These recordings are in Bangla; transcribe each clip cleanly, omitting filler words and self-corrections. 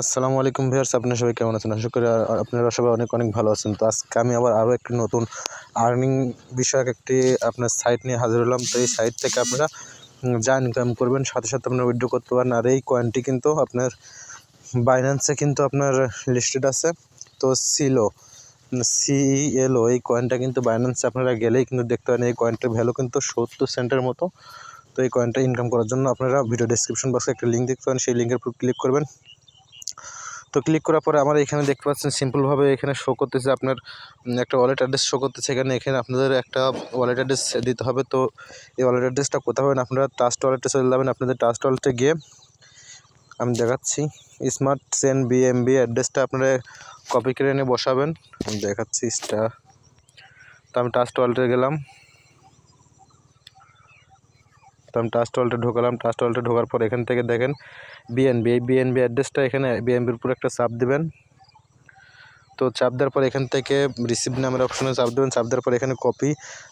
আসসালামু আলাইকুম ভিউয়ার্স, আপনারা সবাই কেমন আছেন? আশা করি আপনারা সবাই অনেক অনেক ভালো আছেন। তো আজকে আমি আরও একটি নতুন আর্নিং বিষয়ক একটি আপনার সাইট নিয়ে হাজির হলাম। তো এই সাইট থেকে আপনারা যা ইনকাম করবেন সাথে সাথে আপনারা উইথড্র করতে পারেন। আর এই কয়েনটি কিন্তু আপনার বাইন্যান্সে কিন্তু আপনার লিস্টেড আছে। তো CELO এই কয়েনটা কিন্তু বাইন্যান্সে আপনারা গেলেই কিন্তু দেখতে পারেন। এই কয়েনটার ভ্যালু কিন্তু 70 সেন্টের মতো। তো এই কয়েনটা ইনকাম করার জন্য আপনারা ভিডিও ডেসক্রিপশন বক্সে একটা লিঙ্ক দেখতে পারেন, সেই লিঙ্কের উপর ক্লিক করবেন। তো ক্লিক করার পরে আমার এখানে দেখতে পাচ্ছেন সিম্পলভাবে এখানে শো করতেছে আপনার একটা ওয়ালেট অ্যাড্রেস শো করতেছে। এখানে আপনাদের একটা ওয়ালেট অ্যাড্রেস দিতে হবে। তো এই ওয়ালেট অ্যাড্রেসটা কোথায় পাবেন? আপনারা ট্রাস্ট ওয়ালেটে চলে যাবেন। আপনাদের ট্রাস্ট ওয়ালেটে গিয়ে আমি দেখাচ্ছি, স্মার্ট চেন BNB অ্যাড্রেসটা আপনারা কপি করে নিয়ে বসাবেন। আমি দেখাচ্ছি তো আমি ট্রাস্ট ওয়ালেটে গেলাম। তো আমি ট্রাস্ট ওয়ালেটে ঢোকালাম। ট্রাস্ট ওয়ালেটে ঢোকার পর এখান থেকে দেখেন BNB, এই BNB অ্যাড্রেসটা এখানে BNBর উপর একটা চাপ দেবেন। তো চাপ দেওয়ার পর এখান থেকে রিসিভ নামের অপশনে চাপ দেবেন। চাপ দেওয়ার পর এখানে কপি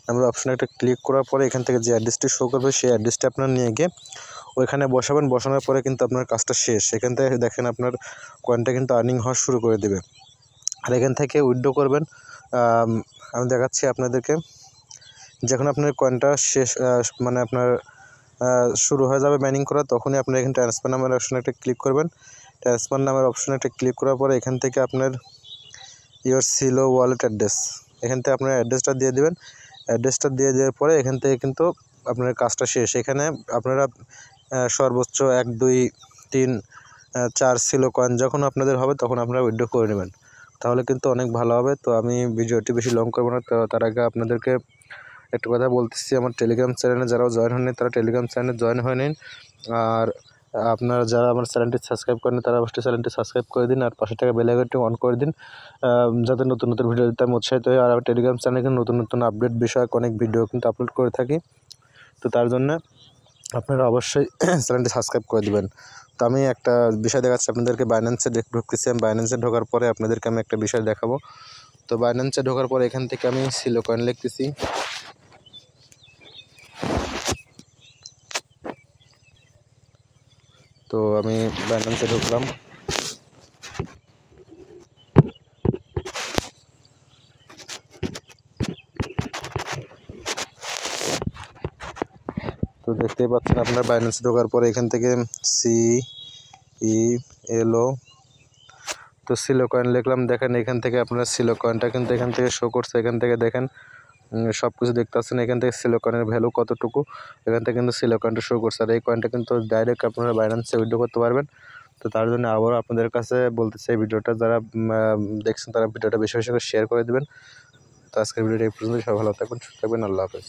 নামের অপশনে একটা ক্লিক করার পরে এখান থেকে যে অ্যাড্রেসটি শো করবে সেই অ্যাড্রেসটা আপনার নিয়ে গিয়ে ওইখানে বসাবেন। বসানোর পরে কিন্তু আপনার কাজটা শেষ। এখান থেকে দেখেন আপনার কয়েনটা কিন্তু আর্নিং হওয়া শুরু করে দেবে। আর এখান থেকে উইথড্র করবেন। আমি দেখাচ্ছি আপনাদেরকে, যখন আপনার কয়েনটা শেষ মানে আপনার শুরু হয়ে যাবে মাইনিং করা, তখনই আপনার এখানে ট্রান্সফার নামের অপশনে একটা ক্লিক করবেন। ট্রান্সফার নামের অপশনে একটা ক্লিক করার পরে এখান থেকে আপনার CELO ওয়ালেট অ্যাড্রেস, এখান থেকে আপনার অ্যাড্রেসটা দিয়ে দেবেন। অ্যাড্রেসটা দিয়ে দেওয়ার পরে এখান থেকে কিন্তু আপনার কাজটা শেষ। এখানে আপনারা সর্বোচ্চ 1 2 3 4 CELO কয়েন যখন আপনাদের হবে তখন আপনারা উইথড্র করে নেবেন, তাহলে কিন্তু অনেক ভালো হবে। তো আমি ভিডিওটি বেশি লং করবো না। তো তার আগে আপনাদেরকে একটা কথা বলতেছি, আমার টেলিগ্রাম চ্যানেলে যারাও জয়েন হয়নি তারা টেলিগ্রাম চ্যানেলে জয়েন হয়ে নিন। আর আপনারা যারা আমার চ্যানেলটি সাবস্ক্রাইব করেন তারা অবশ্যই চ্যানেলটি সাবস্ক্রাইব করে দিন, আর পাশে থাকা বেল আইকনটি অন করে দিন, যাতে নতুন নতুন ভিডিও দিতে আমি উৎসাহিত হই। আর টেলিগ্রাম চ্যানেলে কিন্তু নতুন নতুন আপডেট বিষয়ক অনেক ভিডিও কিন্তু আপলোড করে থাকি। তো তার জন্য আপনারা অবশ্যই চ্যানেলটি সাবস্ক্রাইব করে দেবেন। তো আমি একটা বিষয় দেখাচ্ছি আপনাদেরকে। বাইন্যান্সে ঢুকতেছি। আমি বাইন্যান্সে ঢোকার পরে আপনাদেরকে আমি একটা বিষয় দেখাবো। তো বাইন্যান্সে ঢোকার পরে এখান থেকে আমি CELO কয়েন লিখতেছি। তো আমি বাইন্যান্সে ঢুকলাম। তো দেখতেই পাচ্ছেন আপনার বাইন্যান্সে ঢোকার পরে এখান থেকে CELO, তো CELO কয়েন লিখলাম। দেখেন এখান থেকে আপনার CELO কয়েনটা কিন্তু এখান থেকে শো করছে। এখান থেকে দেখেন সব কিছু দেখতে পাচ্ছেন। এখান থেকে CELO কয়েনের ভ্যালু কতটুকু এখান থেকে কিন্তু CELO কয়েনটা শো করছে। আর এই কয়েনটা কিন্তু ডাইরেক্ট আপনারা বাইন্যান্সে উইথড্র করতে পারবেন। তো তার জন্য আবারও আপনাদের কাছে বলতে চাই, ভিডিওটা যারা দেখছেন তারা ভিডিওটা বেশি বেশি করে শেয়ার করে দেবেন। তো আজকের ভিডিওটা এই পর্যন্ত। সবাই ভালো থাকবেন, সুস্থ থাকবেন। আল্লাহ হাফেজ।